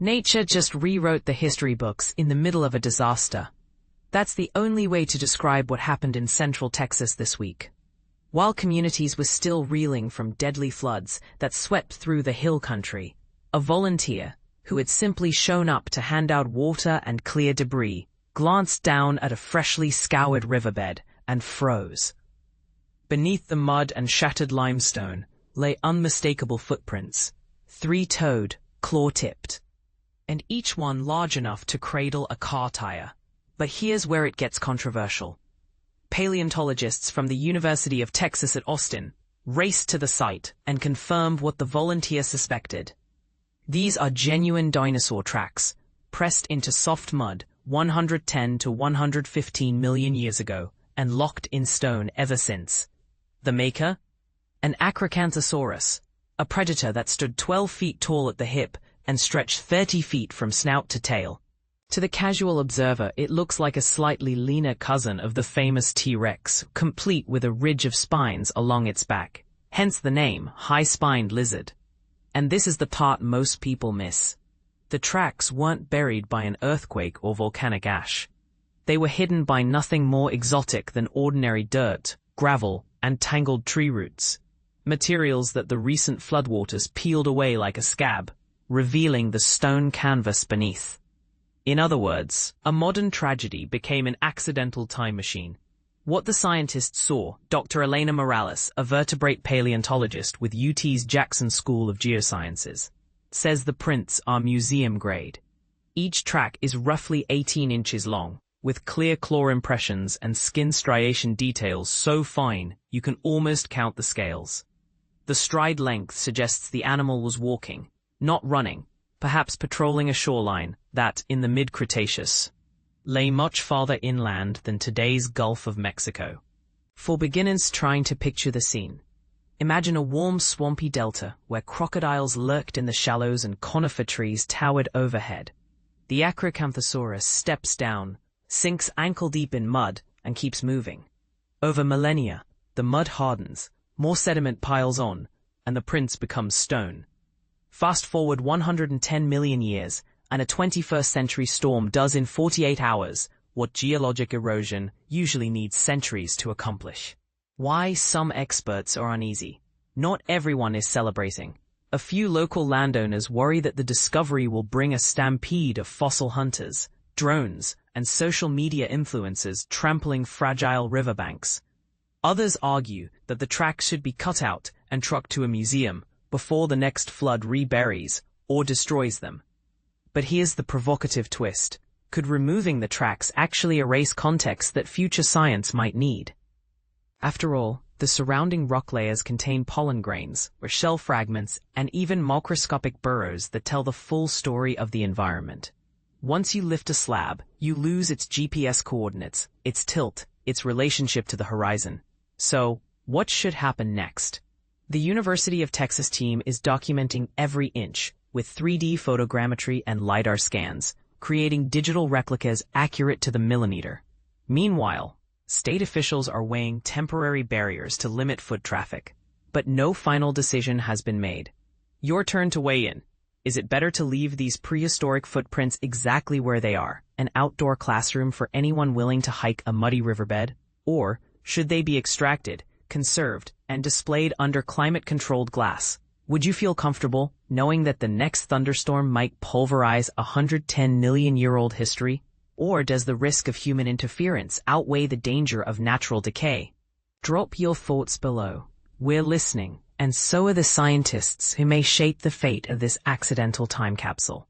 Nature just rewrote the history books in the middle of a disaster. That's the only way to describe what happened in central Texas this week. While communities were still reeling from deadly floods that swept through the hill country, a volunteer, who had simply shown up to hand out water and clear debris, glanced down at a freshly scoured riverbed and froze. Beneath the mud and shattered limestone lay unmistakable footprints, three-toed, claw-tipped, and each one large enough to cradle a car tire. But here's where it gets controversial. Paleontologists from the University of Texas at Austin raced to the site and confirmed what the volunteer suspected. These are genuine dinosaur tracks, pressed into soft mud 110 to 115 million years ago and locked in stone ever since. The maker? An Acrocanthosaurus, a predator that stood 12 feet tall at the hip and stretched 30 feet from snout to tail. To the casual observer, it looks like a slightly leaner cousin of the famous T-Rex, complete with a ridge of spines along its back, hence the name high-spined lizard. And this is the part most people miss. The tracks weren't buried by an earthquake or volcanic ash. They were hidden by nothing more exotic than ordinary dirt, gravel, and tangled tree roots, materials that the recent floodwaters peeled away like a scab, revealing the stone canvas beneath. In other words, a modern tragedy became an accidental time machine. What the scientists saw, Dr. Elena Morales, a vertebrate paleontologist with UT's Jackson School of Geosciences, says the prints are museum grade. Each track is roughly 18 inches long, with clear claw impressions and skin striation details so fine you can almost count the scales. The stride length suggests the animal was walking, not running, perhaps patrolling a shoreline that, in the mid-Cretaceous, lay much farther inland than today's Gulf of Mexico. For beginners trying to picture the scene, imagine a warm, swampy delta where crocodiles lurked in the shallows and conifer trees towered overhead. The Acrocanthosaurus steps down, sinks ankle-deep in mud, and keeps moving. Over millennia, the mud hardens, more sediment piles on, and the prints become stone. Fast forward 110 million years, and a 21st century storm does in 48 hours what geologic erosion usually needs centuries to accomplish. Why some experts are uneasy. Not everyone is celebrating. A few local landowners worry that the discovery will bring a stampede of fossil hunters, drones, and social media influencers trampling fragile riverbanks. Others argue that the tracks should be cut out and trucked to a museum before the next flood reburies or destroys them. But here's the provocative twist. Could removing the tracks actually erase context that future science might need? After all, the surrounding rock layers contain pollen grains, or shell fragments, and even microscopic burrows that tell the full story of the environment. Once you lift a slab, you lose its GPS coordinates, its tilt, its relationship to the horizon. So, what should happen next? The University of Texas team is documenting every inch with 3D photogrammetry and LiDAR scans, creating digital replicas accurate to the millimeter. Meanwhile, state officials are weighing temporary barriers to limit foot traffic, but no final decision has been made. Your turn to weigh in. Is it better to leave these prehistoric footprints exactly where they are, an outdoor classroom for anyone willing to hike a muddy riverbed? Or should they be extracted, conserved, and displayed under climate-controlled glass? Would you feel comfortable knowing that the next thunderstorm might pulverize 110 million-year-old history? Or does the risk of human interference outweigh the danger of natural decay? Drop your thoughts below. We're listening, and so are the scientists who may shape the fate of this accidental time capsule.